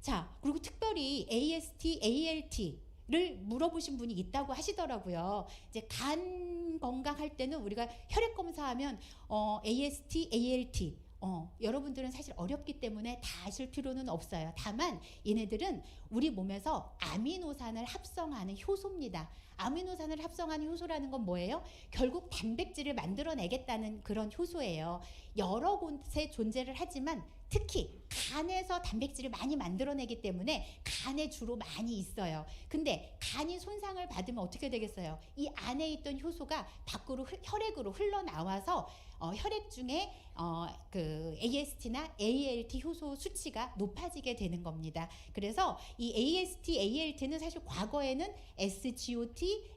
자, 그리고 특별히 AST, ALT를 물어보신 분이 있다고 하시더라고요. 이제 간 건강할 때는 우리가 혈액 검사하면 AST, ALT 여러분들은 사실 어렵기 때문에 다 아실 필요는 없어요. 다만 얘네들은 우리 몸에서 아미노산을 합성하는 효소입니다. 아미노산을 합성하는 효소라는 건 뭐예요? 결국 단백질을 만들어내겠다는 그런 효소예요. 여러 곳에 존재를 하지만 특히 간에서 단백질을 많이 만들어내기 때문에 간에 주로 많이 있어요. 근데 간이 손상을 받으면 어떻게 되겠어요? 이 안에 있던 효소가 밖으로 혈액으로 흘러나와서 혈액 중에 그 AST나 ALT 효소 수치가 높아지게 되는 겁니다. 그래서 이 AST, ALT는 사실 과거에는 SGOT,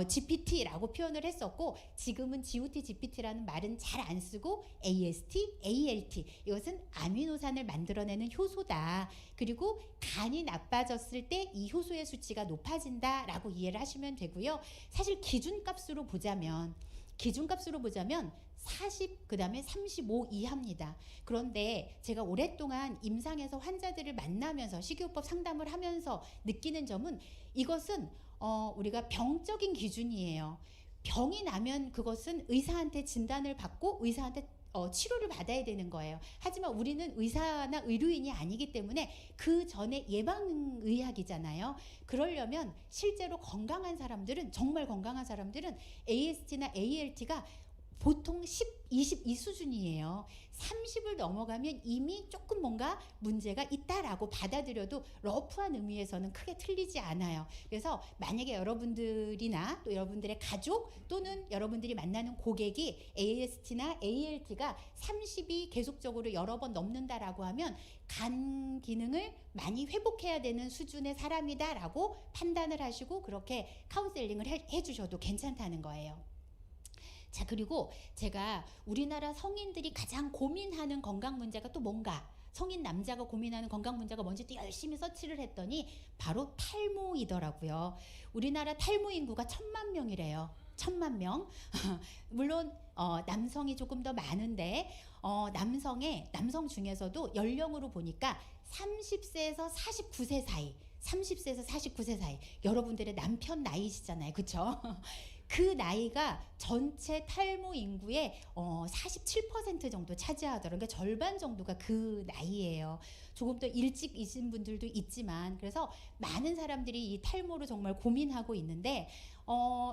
GPT라고 표현을 했었고 지금은 GOT, GPT라는 말은 잘 안 쓰고 AST, ALT 이것은 아미노산을 만들어내는 효소다. 그리고 간이 나빠졌을 때 이 효소의 수치가 높아진다라고 이해를 하시면 되고요. 사실 기준값으로 보자면 40, 그 다음에 35 이하입니다. 그런데 제가 오랫동안 임상에서 환자들을 만나면서 식이요법 상담을 하면서 느끼는 점은 이것은 우리가 병적인 기준이에요. 병이 나면 그것은 의사한테 진단을 받고 의사한테 치료를 받아야 되는 거예요. 하지만 우리는 의사나 의료인이 아니기 때문에 그 전에 예방의학이잖아요. 그러려면 실제로 정말 건강한 사람들은 AST나 ALT가 보통 10, 20 이 수준이에요. 30을 넘어가면 이미 조금 뭔가 문제가 있다라고 받아들여도 러프한 의미에서는 크게 틀리지 않아요. 그래서 만약에 여러분들이나 또 여러분들의 가족 또는 여러분들이 만나는 고객이 AST나 ALT가 30이 계속적으로 여러 번 넘는다라고 하면 간 기능을 많이 회복해야 되는 수준의 사람이다라고 판단을 하시고 그렇게 카운셀링을 해주셔도 괜찮다는 거예요. 자, 그리고 제가 우리나라 성인들이 가장 고민하는 건강 문제가 또 뭔가, 성인 남자가 고민하는 건강 문제가 뭔지 또 열심히 서치를 했더니 바로 탈모이더라고요. 우리나라 탈모 인구가 1000만 명이래요. 1000만 명. 물론 남성이 조금 더 많은데 남성 중에서도 연령으로 보니까 30세에서 49세 사이, 30세에서 49세 사이, 여러분들의 남편 나이시잖아요. 그렇죠? 그 나이가 전체 탈모 인구의 47% 정도 차지하더라고요. 그러니까 절반 정도가 그 나이예요. 조금 더 일찍 이신 분들도 있지만, 그래서 많은 사람들이 이 탈모로 정말 고민하고 있는데,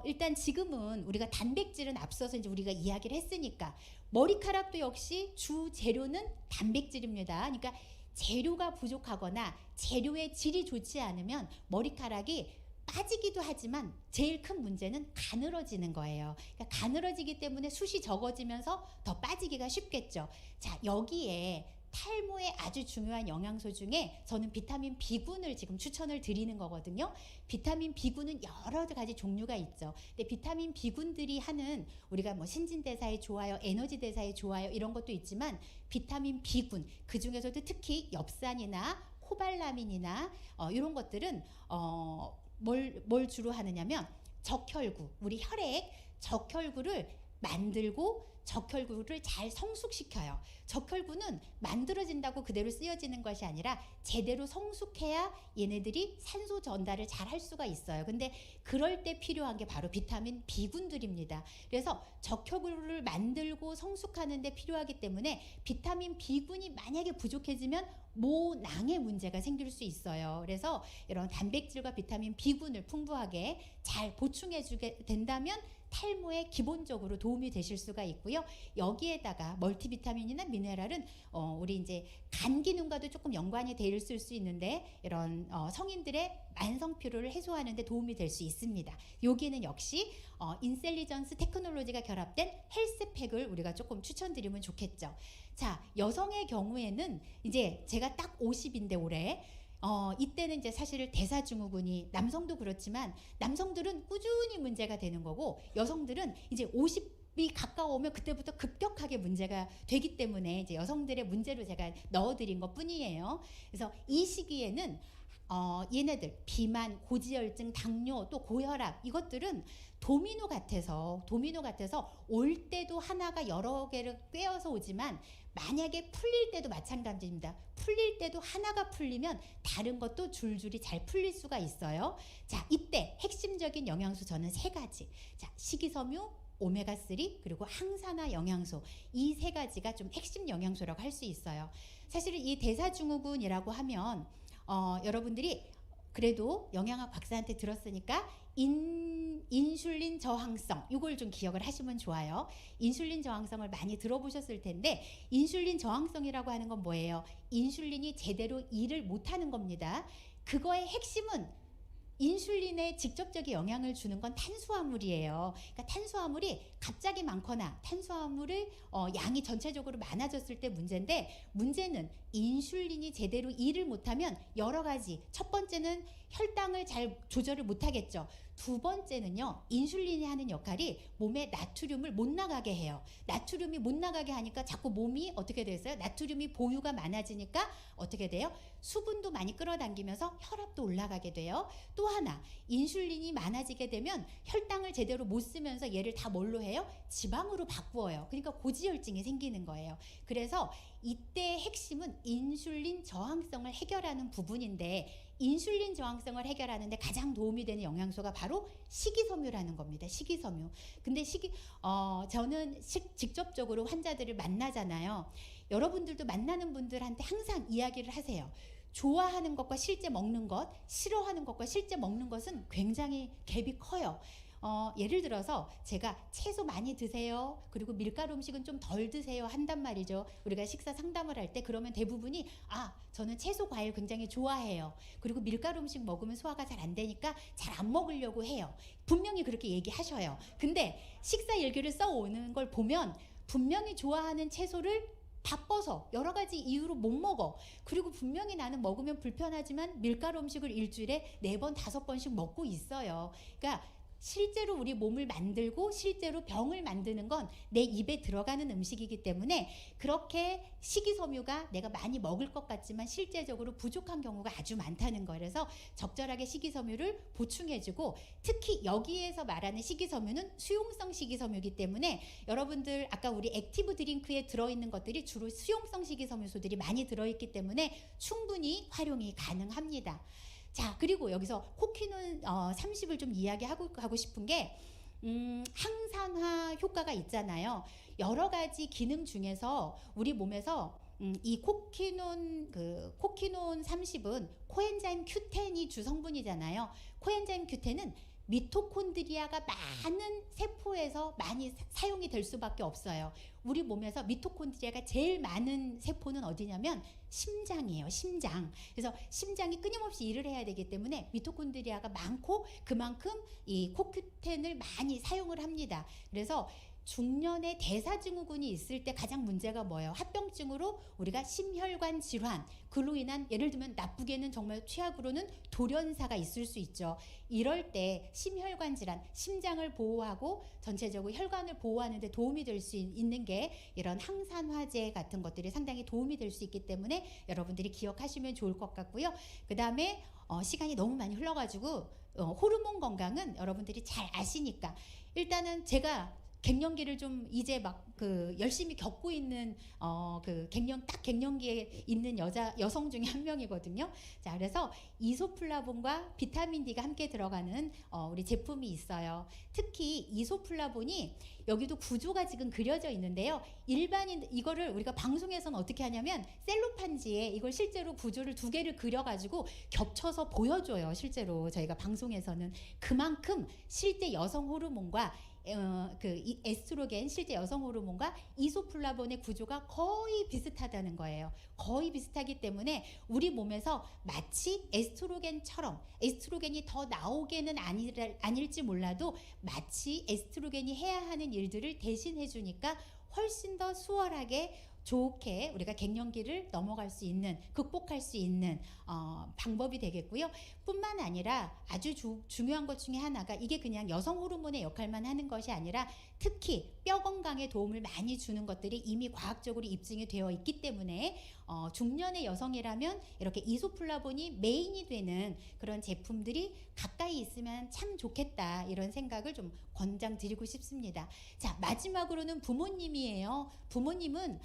일단 지금은 우리가 단백질은 앞서서 이제 우리가 이야기를 했으니까, 머리카락도 역시 주 재료는 단백질입니다. 그러니까 재료가 부족하거나 재료의 질이 좋지 않으면 머리카락이 빠지기도 하지만 제일 큰 문제는 가늘어지는 거예요. 그러니까 가늘어지기 때문에 숱이 적어지면서 더 빠지기가 쉽겠죠. 자, 여기에 탈모에 아주 중요한 영양소 중에 저는 비타민 B군을 지금 추천을 드리는 거거든요. 비타민 B군은 여러 가지 종류가 있죠. 근데 비타민 B군들이 하는, 우리가 뭐 신진대사에 좋아요, 에너지 대사에 좋아요, 이런 것도 있지만 비타민 B군, 그 중에서도 특히 엽산이나 코발라민이나 이런 것들은 뭘 주로 하느냐면 적혈구, 우리 혈액 적혈구를 만들고 적혈구를 잘 성숙시켜요. 적혈구는 만들어진다고 그대로 쓰여지는 것이 아니라 제대로 성숙해야 얘네들이 산소 전달을 잘 할 수가 있어요. 근데 그럴 때 필요한 게 바로 비타민 B군들입니다. 그래서 적혈구를 만들고 성숙하는 데 필요하기 때문에 비타민 B군이 만약에 부족해지면 모낭에 문제가 생길 수 있어요. 그래서 이런 단백질과 비타민 B군을 풍부하게 잘 보충해 주게 된다면 탈모에 기본적으로 도움이 되실 수가 있고요. 여기에다가 멀티비타민이나 미네랄은 우리 이제 간 기능과도 조금 연관이 돼 있을 수 있는데, 이런 성인들의 만성 피로를 해소하는 데 도움이 될 수 있습니다. 여기는 역시 인셀리전스 테크놀로지가 결합된 헬스팩을 우리가 조금 추천드리면 좋겠죠. 자, 여성의 경우에는 이제 제가 딱 50인데 올해 이때는 이제 사실 대사증후군이, 남성도 그렇지만 남성들은 꾸준히 문제가 되는 거고, 여성들은 이제 50이 가까워오면 그때부터 급격하게 문제가 되기 때문에 이제 여성들의 문제로 제가 넣어드린 것 뿐이에요. 그래서 이 시기에는 얘네들 비만, 고지혈증, 당뇨, 또 고혈압, 이것들은 도미노 같아서 올 때도 하나가 여러 개를 꿰어서 오지만 만약에 풀릴 때도 마찬가지입니다. 풀릴 때도 하나가 풀리면 다른 것도 줄줄이 잘 풀릴 수가 있어요. 자, 이때 핵심적인 영양소 저는 3가지. 자, 식이섬유, 오메가3, 그리고 항산화 영양소, 이 3가지가 좀 핵심 영양소라고 할 수 있어요. 사실 이 대사증후군이라고 하면 여러분들이 그래도 영양학 박사한테 들었으니까 인슐린 저항성, 이걸 좀 기억을 하시면 좋아요. 인슐린 저항성을 많이 들어보셨을 텐데, 인슐린 저항성이라고 하는 건 뭐예요? 인슐린이 제대로 일을 못하는 겁니다. 그거의 핵심은 인슐린에 직접적인 영향을 주는 건 탄수화물이에요. 그러니까 탄수화물이 갑자기 많거나 탄수화물을 양이 전체적으로 많아졌을 때 문제인데, 문제는 인슐린이 제대로 일을 못하면 여러 가지, 첫 번째는 혈당을 잘 조절을 못하겠죠. 두 번째는요, 인슐린이 하는 역할이 몸에 나트륨을 못 나가게 해요. 나트륨이 못 나가게 하니까 자꾸 몸이 어떻게 됐어요? 나트륨이 보유가 많아지니까 어떻게 돼요? 수분도 많이 끌어당기면서 혈압도 올라가게 돼요. 또 하나, 인슐린이 많아지게 되면 혈당을 제대로 못 쓰면서 얘를 다 뭘로 해요? 지방으로 바꾸어요. 그러니까 고지혈증이 생기는 거예요. 그래서 이때 핵심은 인슐린 저항성을 해결하는 부분인데, 인슐린 저항성을 해결하는데 가장 도움이 되는 영양소가 바로 식이섬유라는 겁니다. 식이섬유. 근데 저는 직접적으로 환자들을 만나잖아요. 여러분들도 만나는 분들한테 항상 이야기를 하세요. 좋아하는 것과 실제 먹는 것, 싫어하는 것과 실제 먹는 것은 굉장히 갭이 커요. 예를 들어서 제가 채소 많이 드세요, 그리고 밀가루 음식은 좀 덜 드세요 한단 말이죠. 우리가 식사 상담을 할 때 그러면 대부분이 저는 채소 과일 굉장히 좋아해요, 그리고 밀가루 음식 먹으면 소화가 잘 안 되니까 잘 안 먹으려고 해요. 분명히 그렇게 얘기하셔요. 근데 식사 일기를 써오는 걸 보면 분명히 좋아하는 채소를 바빠서 여러 가지 이유로 못 먹어. 그리고 분명히 나는 먹으면 불편하지만 밀가루 음식을 일주일에 4번, 5번씩 먹고 있어요. 그러니까 실제로 우리 몸을 만들고 실제로 병을 만드는 건 내 입에 들어가는 음식이기 때문에, 그렇게 식이섬유가 내가 많이 먹을 것 같지만 실제적으로 부족한 경우가 아주 많다는 거예요. 그래서 적절하게 식이섬유를 보충해주고, 특히 여기에서 말하는 식이섬유는 수용성 식이섬유이기 때문에 여러분들 아까 우리 액티브 드링크에 들어있는 것들이 주로 수용성 식이섬유소들이 많이 들어있기 때문에 충분히 활용이 가능합니다. 자, 그리고 여기서 코퀴논 30을 좀 이야기하고 싶은 게, 항산화 효과가 있잖아요. 여러 가지 기능 중에서 우리 몸에서 이 코키논 30은 코엔자임 Q10이 주성분이잖아요. 코엔자임 Q10은 미토콘드리아가 많은 세포에서 많이 사용이 될 수밖에 없어요. 우리 몸에서 미토콘드리아가 제일 많은 세포는 어디냐면 심장이에요. 심장. 그래서 심장이 끊임없이 일을 해야 되기 때문에 미토콘드리아가 많고 그만큼 이 코큐텐을 많이 사용을 합니다. 그래서 중년에 대사증후군이 있을 때 가장 문제가 뭐예요? 합병증으로 우리가 심혈관 질환, 그로 인한 예를 들면 나쁘게는 정말 최악으로는 돌연사가 있을 수 있죠. 이럴 때 심혈관 질환, 심장을 보호하고 전체적으로 혈관을 보호하는 데 도움이 될 수 있는 게 이런 항산화제 같은 것들이 상당히 도움이 될 수 있기 때문에 여러분들이 기억하시면 좋을 것 같고요. 그 다음에 시간이 너무 많이 흘러가지고 호르몬 건강은 여러분들이 잘 아시니까 일단은 제가 갱년기를 좀 이제 막 열심히 겪고 있는 갱년기에 있는 여성 중에 한 명이거든요. 자, 그래서 이소플라본과 비타민 D가 함께 들어가는 우리 제품이 있어요. 특히 이소플라본이 여기도 구조가 지금 그려져 있는데요. 일반인 이거를 우리가 방송에서는 어떻게 하냐면 셀로판지에 이걸 실제로 구조를 두 개를 그려가지고 겹쳐서 보여줘요. 실제로 저희가 방송에서는 그만큼 실제 여성 호르몬과 에스트로겐 실제 여성 호르몬과 이소플라본의 구조가 거의 비슷하다는 거예요. 거의 비슷하기 때문에 우리 몸에서 마치 에스트로겐처럼 에스트로겐이 더 나오게는 아닐지 몰라도 마치 에스트로겐이 해야 하는 일들을 대신해 주니까 훨씬 더 수월하게 좋게 우리가 갱년기를 넘어갈 수 있는 극복할 수 있는 방법이 되겠고요. 뿐만 아니라 아주 중요한 것 중에 하나가 이게 그냥 여성 호르몬의 역할만 하는 것이 아니라 특히 뼈 건강에 도움을 많이 주는 것들이 이미 과학적으로 입증이 되어 있기 때문에 중년의 여성이라면 이렇게 이소플라본이 메인이 되는 그런 제품들이 가까이 있으면 참 좋겠다 이런 생각을 좀 권장드리고 싶습니다. 자, 마지막으로는 부모님이에요. 부모님은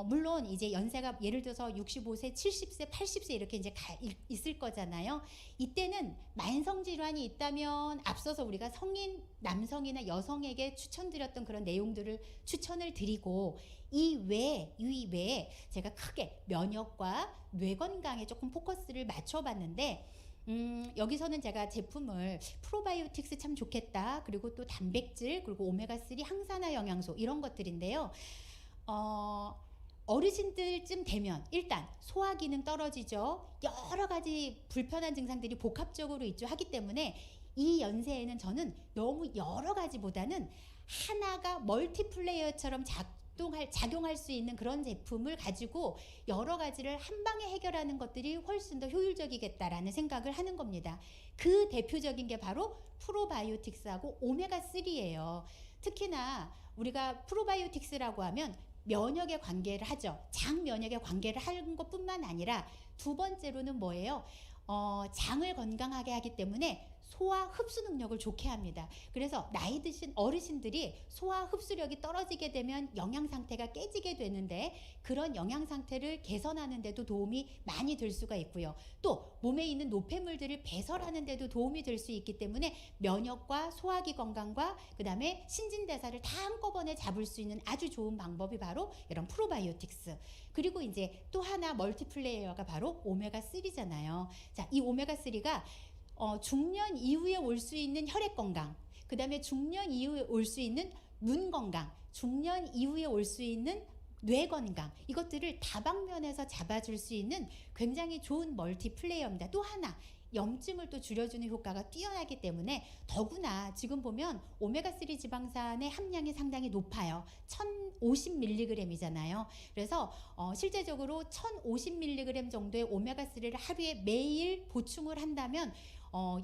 물론 이제 연세가 예를 들어서 65세, 70세, 80세 이렇게 이제 있을 거잖아요. 이때는 만성 질환이 있다면 앞서서 우리가 성인 남성이나 여성에게 추천드렸던 그런 내용들을 추천을 드리고 이 외에 제가 크게 면역과 뇌 건강에 조금 포커스를 맞춰봤는데 여기서는 제가 제품을 프로바이오틱스 참 좋겠다. 그리고 또 단백질, 그리고 오메가3 항산화 영양소 이런 것들인데요. 어르신들쯤 되면 일단 소화 기능 떨어지죠. 여러 가지 불편한 증상들이 복합적으로 있죠. 하기 때문에 이 연세에는 저는 너무 여러 가지보다는 하나가 멀티플레이어처럼 작용할 수 있는 그런 제품을 가지고 여러 가지를 한 방에 해결하는 것들이 훨씬 더 효율적이겠다라는 생각을 하는 겁니다. 그 대표적인 게 바로 프로바이오틱스하고 오메가3예요. 특히나 우리가 프로바이오틱스라고 하면 면역에 관계를 하죠. 장 면역에 관계를 하는 것뿐만 아니라 두 번째로는 뭐예요? 장을 건강하게 하기 때문에 소화 흡수 능력을 좋게 합니다. 그래서 나이 드신 어르신들이 소화 흡수력이 떨어지게 되면 영양 상태가 깨지게 되는데 그런 영양 상태를 개선하는 데도 도움이 많이 될 수가 있고요. 또 몸에 있는 노폐물들을 배설하는 데도 도움이 될 수 있기 때문에 면역과 소화기 건강과 그 다음에 신진대사를 다 한꺼번에 잡을 수 있는 아주 좋은 방법이 바로 이런 프로바이오틱스. 그리고 이제 또 하나 멀티플레이어가 바로 오메가3잖아요. 자, 이 오메가3가 중년 이후에 올 수 있는 혈액 건강, 그 다음에 중년 이후에 올 수 있는 눈 건강, 중년 이후에 올 수 있는 뇌 건강, 이것들을 다방면에서 잡아줄 수 있는 굉장히 좋은 멀티플레이어입니다. 또 하나 염증을 또 줄여주는 효과가 뛰어나기 때문에 더구나 지금 보면 오메가3 지방산의 함량이 상당히 높아요. 1050mg이잖아요. 그래서 실제적으로 1050mg 정도의 오메가3를 하루에 매일 보충을 한다면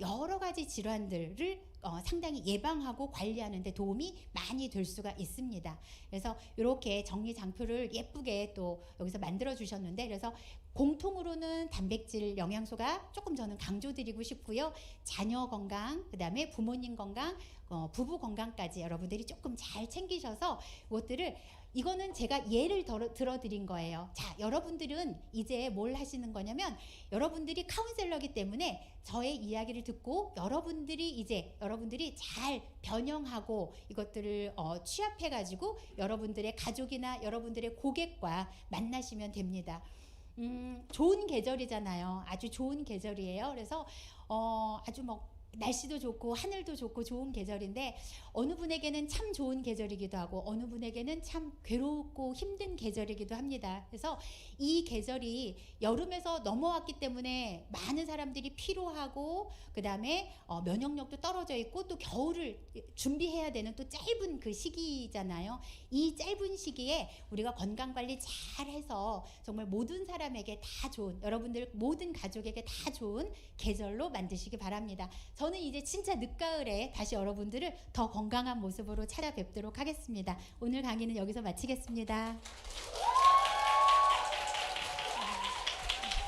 여러 가지 질환들을 상당히 예방하고 관리하는 데 도움이 많이 될 수가 있습니다. 그래서 이렇게 정리장표를 예쁘게 또 여기서 만들어 주셨는데, 그래서 공통으로는 단백질 영양소가 조금 저는 강조드리고 싶고요. 자녀 건강, 그 다음에 부모님 건강, 부부 건강까지 여러분들이 조금 잘 챙기셔서 이것들을 이거는 제가 예를 들어드린 거예요. 자, 여러분들은 이제 뭘 하시는 거냐면 여러분들이 카운셀러기 때문에 저의 이야기를 듣고 여러분들이 잘 변형하고 이것들을 취합해가지고 여러분들의 가족이나 여러분들의 고객과 만나시면 됩니다. 좋은 계절이잖아요. 아주 좋은 계절이에요. 그래서 아주 날씨도 좋고 하늘도 좋고 좋은 계절인데 어느 분에게는 참 좋은 계절이기도 하고 어느 분에게는 참 괴롭고 힘든 계절이기도 합니다. 그래서 이 계절이 여름에서 넘어왔기 때문에 많은 사람들이 피로하고 그 다음에 면역력도 떨어져 있고 또 겨울을 준비해야 되는 또 짧은 그 시기잖아요. 이 짧은 시기에 우리가 건강관리 잘 해서 정말 모든 사람에게 다 좋은, 여러분들 모든 가족에게 다 좋은 계절로 만드시기 바랍니다. 저는 이제 진짜 늦가을에 다시 여러분들을 더 건강한 모습으로 찾아뵙도록 하겠습니다. 오늘 강의는 여기서 마치겠습니다.